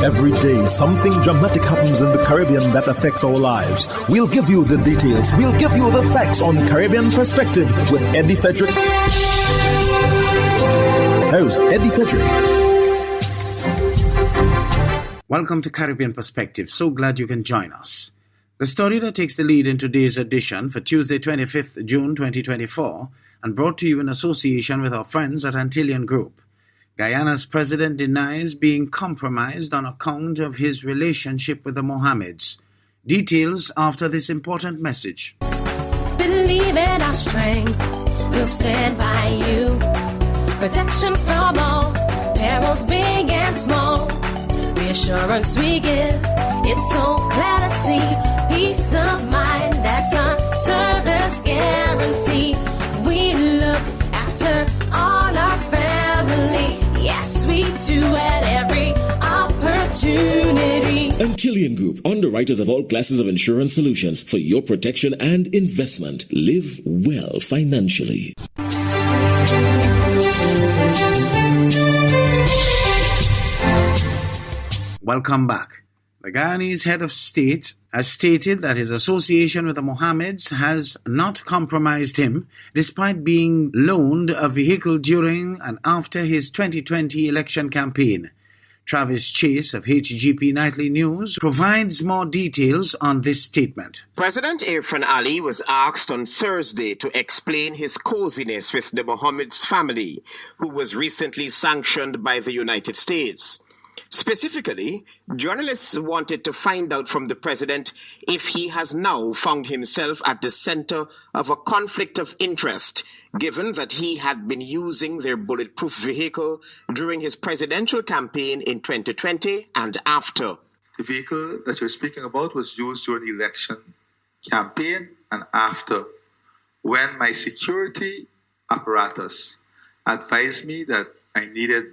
Every day, something dramatic happens in the Caribbean that affects our lives. We'll give you the details. We'll give you the facts on Caribbean Perspective with Eddie Frederick. Host Eddie Frederick. Welcome to Caribbean Perspective. So glad you can join us. The story that takes the lead in today's edition for Tuesday, 25th June 2024, and brought to you in association with our friends at Antillean Group. Guyana's president denies being compromised on account of his relationship with the Mohameds. Details after this important message. Believe in our strength, we'll stand by you. Protection from all, perils big and small. Reassurance we give, it's so clear to see. Peace of mind, that's our service guarantee. We look after all our family. Yes, we do at every opportunity. Antillean Group, underwriters of all classes of insurance solutions for your protection and investment. Live well financially. Welcome back. The Guyanese head of state has stated that his association with the Mohameds has not compromised him, despite being loaned a vehicle during and after his 2020 election campaign. Travis Chase of HGP Nightly News provides more details on this statement. President Irfan Ali was asked on Thursday to explain his coziness with the Mohameds family, who was recently sanctioned by the United States. Specifically, journalists wanted to find out from the president if he has now found himself at the center of a conflict of interest, given that he had been using their bulletproof vehicle during his presidential campaign in 2020 and after. The vehicle that you're speaking about was used during the election campaign and after, when my security apparatus advised me that I needed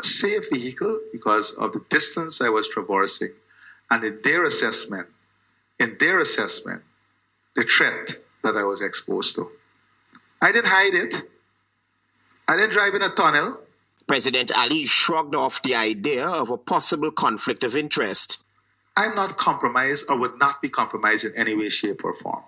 a safe vehicle because of the distance I was traversing, and in their assessment, the threat that I was exposed to. I didn't hide it. I didn't drive in a tunnel. President Ali shrugged off the idea of a possible conflict of interest. I'm not compromised or would not be compromised in any way, shape, or form.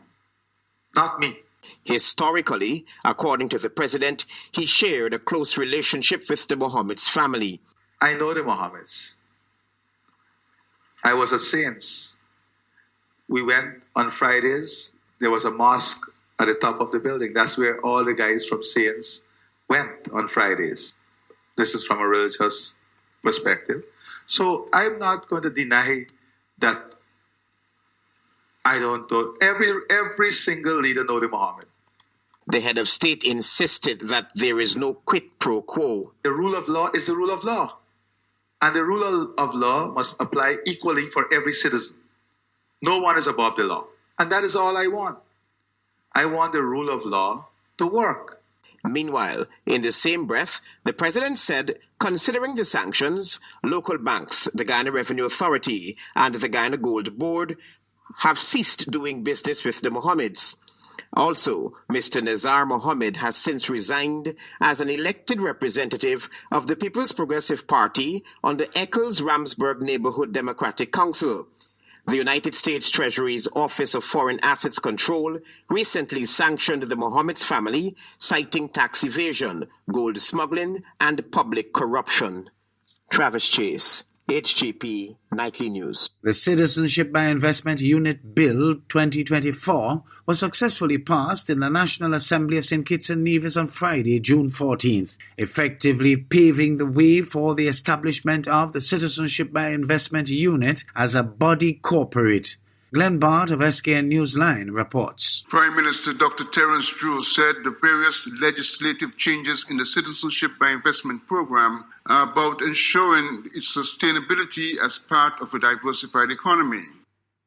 Not me. Historically, according to the president, he shared a close relationship with the Mohameds family. I know the Mohameds. I was at Saints. We went on Fridays. There was a mosque at the top of the building. That's where all the guys from Saints went on Fridays. This is from a religious perspective. So I'm not going to deny that I don't know. Every single leader knows the Mohammed. The head of state insisted that there is no quid pro quo. The rule of law is the rule of law. And the rule of law must apply equally for every citizen. No one is above the law. And that is all I want. I want the rule of law to work. Meanwhile, in the same breath, the president said, considering the sanctions, local banks, the Guyana Revenue Authority, and the Guyana Gold Board have ceased doing business with the Mohameds. Also, Mr. Nazar Mohamed has since resigned as an elected representative of the People's Progressive Party on the Eccles-Ramsburg Neighborhood Democratic Council. The United States Treasury's Office of Foreign Assets Control recently sanctioned the Mohameds family, citing tax evasion, gold smuggling, and public corruption. Travis Chase, HGP Nightly News. The Citizenship by Investment Unit Bill 2024 was successfully passed in the National Assembly of St. Kitts and Nevis on Friday, June 14th, effectively paving the way for the establishment of the Citizenship by Investment Unit as a body corporate. Glenn Bart of SKN Newsline reports. Prime Minister Dr. Terence Drew said the various legislative changes in the Citizenship by Investment program are about ensuring its sustainability as part of a diversified economy.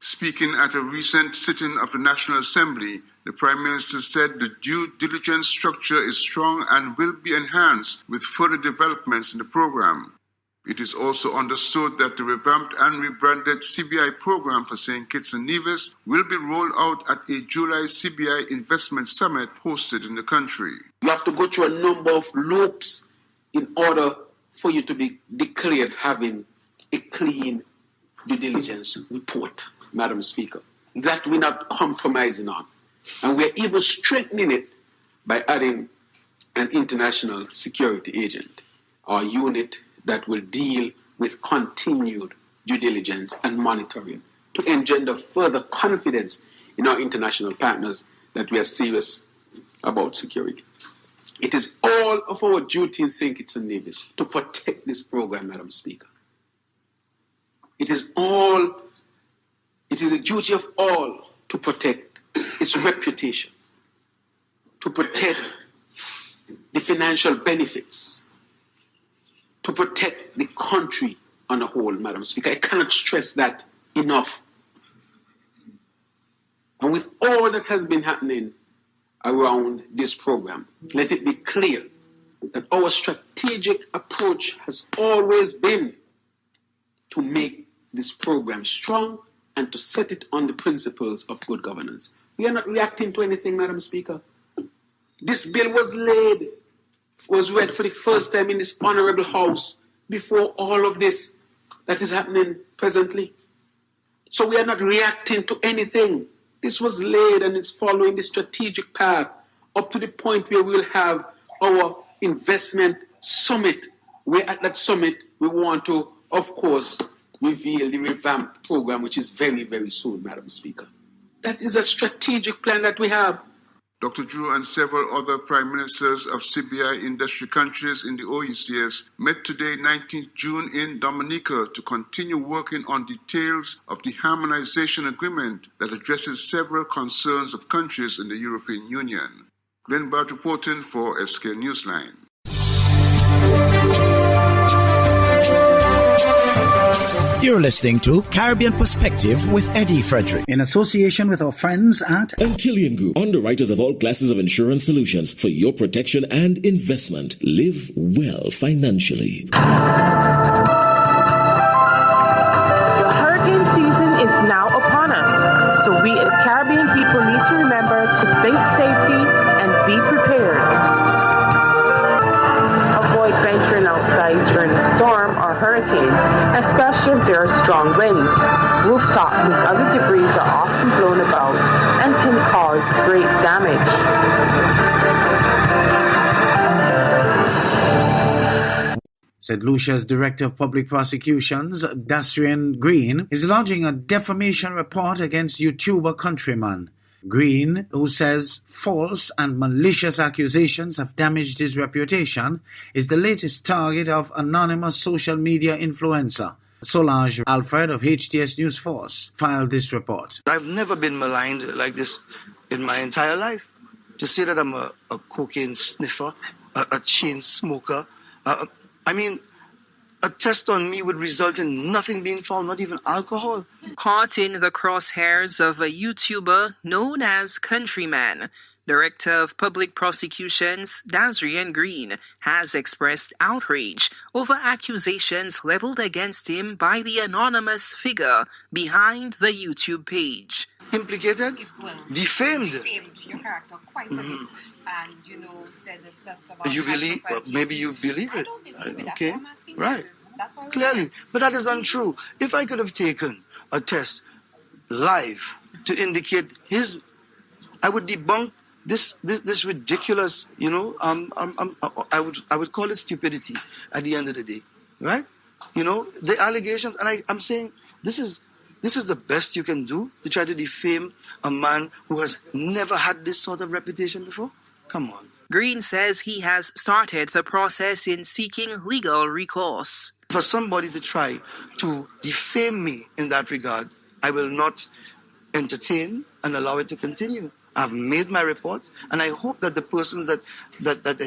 Speaking at a recent sitting of the National Assembly, the Prime Minister said the due diligence structure is strong and will be enhanced with further developments in the program. It is also understood that the revamped and rebranded CBI program for St. Kitts and Nevis will be rolled out at a July CBI Investment Summit hosted in the country. You have to go through a number of loops in order for you to be declared having a clean due diligence report, Madam Speaker, that we're not compromising on. And we're even strengthening it by adding an international security agent or unit that will deal with continued due diligence and monitoring to engender further confidence in our international partners that we are serious about security. It is all of our duty in St. Kitts and Nevis to protect this program, Madam Speaker. It is a duty of all to protect its reputation, to protect the financial benefits, to protect the country on the whole, Madam Speaker. I cannot stress that enough. And with all that has been happening around this program, let it be clear that our strategic approach has always been to make this program strong and to set it on the principles of good governance. We are not reacting to anything, Madam Speaker. This bill was read for the first time in this honorable House before all of this that is happening presently. So we are not reacting to anything. This was laid and it's following the strategic path up to the point where we'll have our investment summit, where at that summit we want to, of course, reveal the revamped program, which is very, very soon, Madam Speaker. That is a strategic plan that we have. Dr. Drew and several other prime ministers of CBI industry countries in the OECS met today, 19th June, in Dominica to continue working on details of the harmonization agreement that addresses several concerns of countries in the European Union. Glenn Bart reporting for SK Newsline. You're listening to Caribbean Perspective with Eddie Frederick, in association with our friends at Antillean Group, underwriters of all classes of insurance solutions for your protection and investment. Live well financially. The hurricane season is now upon us, so we as Caribbean people need to remember to think safety and be prepared. Avoid venturing outside during a storm or hurricane, especially if there are strong winds. Rooftops and other debris are often blown about and can cause great damage. St. Lucia's Director of Public Prosecutions, Dasrian Green, is lodging a defamation report against YouTuber Countryman. Green, who says false and malicious accusations have damaged his reputation, is the latest target of anonymous social media influencer. Solange Alfred of HTS News Force filed this report. I've never been maligned like this in my entire life. To say that I'm a cocaine sniffer, a chain smoker, a test on me would result in nothing being found, not even alcohol. Caught in the crosshairs of a YouTuber known as Countryman, Director of Public Prosecutions Dasrian Green has expressed outrage over accusations leveled against him by the anonymous figure behind the YouTube page. Implicated? Defamed. Defamed your character quite a bit, and said the stuff about. You believe? Maybe you believe it. I don't believe it. Okay, That's why I'm asking right. you. That's why Clearly, but that is untrue. If I could have taken a test live to indicate I would debunk this ridiculous. I would call it stupidity at the end of the day, right? The allegations, and I'm saying this is the best you can do to try to defame a man who has never had this sort of reputation before. Come on. Green says he has started the process in seeking legal recourse. For somebody to try to defame me in that regard, I will not entertain and allow it to continue. I've made my report, and I hope that the persons that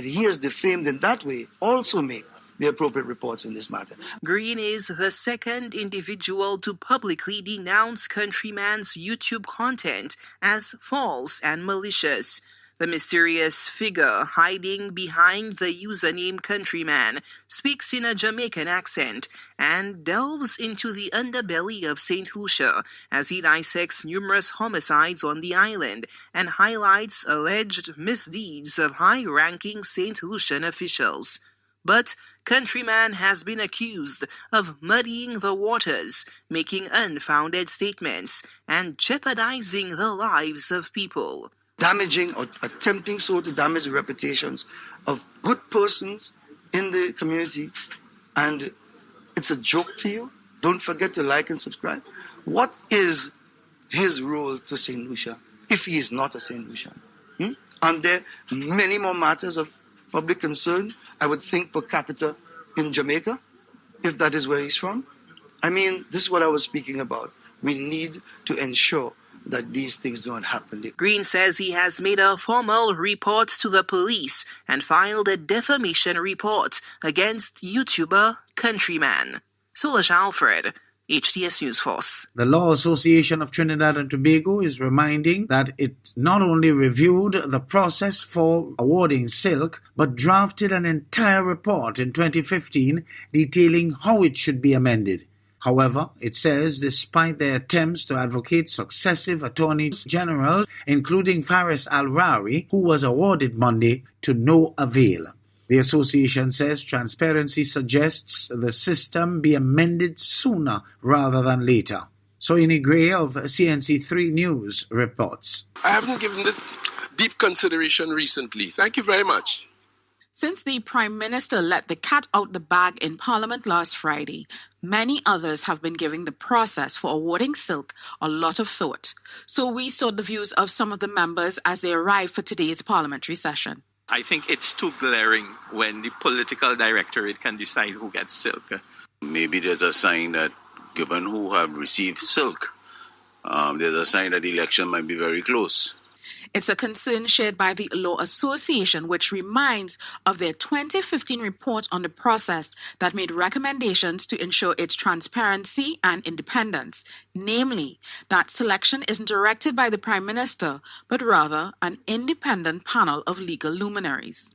he has defamed in that way also make the appropriate reports in this matter. Green is the second individual to publicly denounce Countryman's YouTube content as false and malicious. The mysterious figure hiding behind the username Countryman speaks in a Jamaican accent and delves into the underbelly of St. Lucia as he dissects numerous homicides on the island and highlights alleged misdeeds of high-ranking St. Lucian officials. But Countryman has been accused of muddying the waters, making unfounded statements, and jeopardizing the lives of people. Damaging or attempting so to damage the reputations of good persons in the community. And it's a joke to you. Don't forget to like and subscribe. What is his role to St. Lucia if he is not a St. Lucian? And there are many more matters of public concern, I would think, per capita in Jamaica, if that is where he's from. I mean, this is what I was speaking about. We need to ensure that these things don't happen. Green says he has made a formal report to the police and filed a defamation report against YouTuber Countryman. Solange Alfred, HTS News Force. The Law Association of Trinidad and Tobago is reminding that it not only reviewed the process for awarding silk, but drafted an entire report in 2015 detailing how it should be amended. However, it says despite their attempts to advocate successive attorneys generals, including Faris Al-Rawi, who was awarded Monday, to no avail. The association says transparency suggests the system be amended sooner rather than later. Soini Gray of CNC3 News reports. I haven't given it deep consideration recently. Thank you very much. Since the Prime Minister let the cat out the bag in Parliament last Friday, many others have been giving the process for awarding silk a lot of thought. So we sought the views of some of the members as they arrived for today's parliamentary session. I think it's too glaring when the political directorate can decide who gets silk. Maybe there's a sign that given who have received silk, there's a sign that the election might be very close. It's a concern shared by the Law Association, which reminds of their 2015 report on the process that made recommendations to ensure its transparency and independence, namely that selection isn't directed by the Prime Minister, but rather an independent panel of legal luminaries.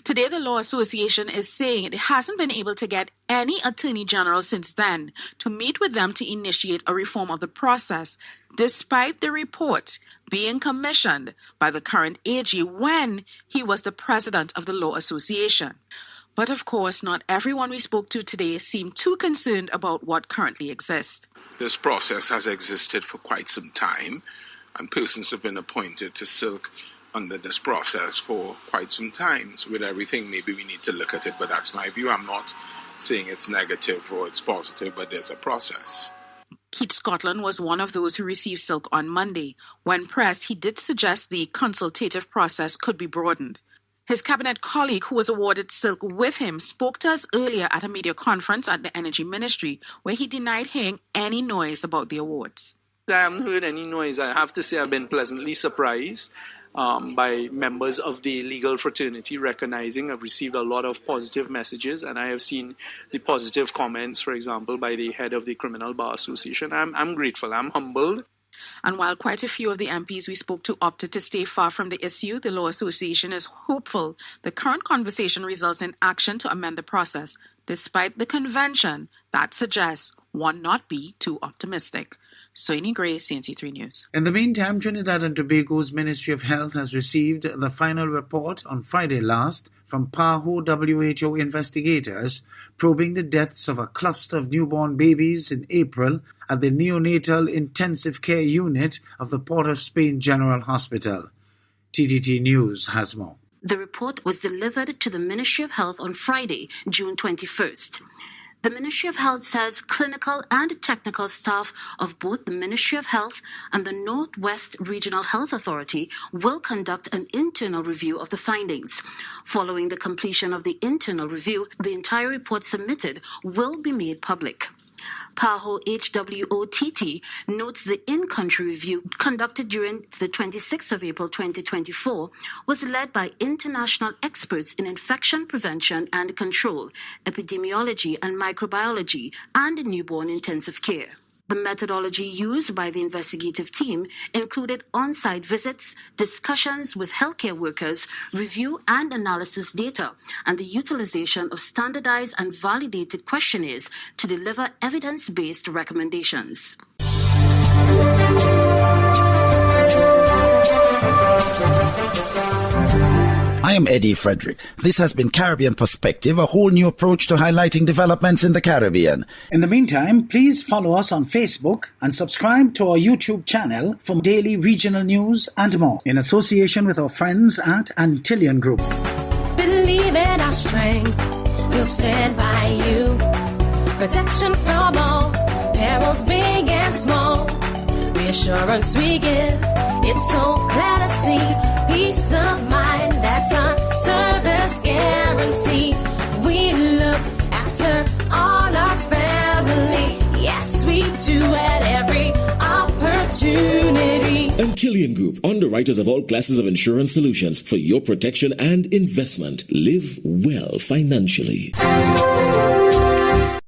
Today, the Law Association is saying it hasn't been able to get any Attorney General since then to meet with them to initiate a reform of the process, despite the report being commissioned by the current AG when he was the president of the Law Association. But of course, not everyone we spoke to today seemed too concerned about what currently exists. This process has existed for quite some time, and persons have been appointed to silk under this process for quite some time. So with everything, maybe we need to look at it, but that's my view. I'm not saying it's negative or it's positive, but there's a process. Keith Scotland was one of those who received silk on Monday. When pressed, he did suggest the consultative process could be broadened. His cabinet colleague who was awarded silk with him spoke to us earlier at a media conference at the Energy Ministry, where he denied hearing any noise about the awards. I haven't heard any noise. I have to say I've been pleasantly surprised by members of the legal fraternity recognizing I've received a lot of positive messages, and I have seen the positive comments, for example, by the head of the Criminal Bar Association. I'm grateful. I'm humbled. And while quite a few of the MPs we spoke to opted to stay far from the issue, the Law Association is hopeful the current conversation results in action to amend the process, despite the convention that suggests one not be too optimistic. Soini Gray, CNC3 News. In the meantime, Trinidad and Tobago's Ministry of Health has received the final report on Friday last from PAHO WHO investigators probing the deaths of a cluster of newborn babies in April at the Neonatal Intensive Care Unit of the Port of Spain General Hospital. TTT News has more. The report was delivered to the Ministry of Health on Friday, June 21st. The Ministry of Health says clinical and technical staff of both the Ministry of Health and the Northwest Regional Health Authority will conduct an internal review of the findings. Following the completion of the internal review, the entire report submitted will be made public. PAHO HWOTT notes the in-country review conducted during the 26th of April 2024 was led by international experts in infection prevention and control, epidemiology and microbiology, and newborn intensive care. The methodology used by the investigative team included on-site visits, discussions with healthcare workers, review and analysis data, and the utilization of standardized and validated questionnaires to deliver evidence-based recommendations. I am Eddie Frederick. This has been Caribbean Perspective, a whole new approach to highlighting developments in the Caribbean. In the meantime, please follow us on Facebook and subscribe to our YouTube channel for daily regional news and more, in association with our friends at Antillian Group. Believe in our strength, we'll stand by you. Protection from all perils, big and small. Reassurance we give, it's so glad to see. Peace of mind, that's our service guarantee. We look after all our family. Yes, we do at every opportunity. Antillian Group, underwriters of all classes of insurance solutions for your protection and investment. Live well financially.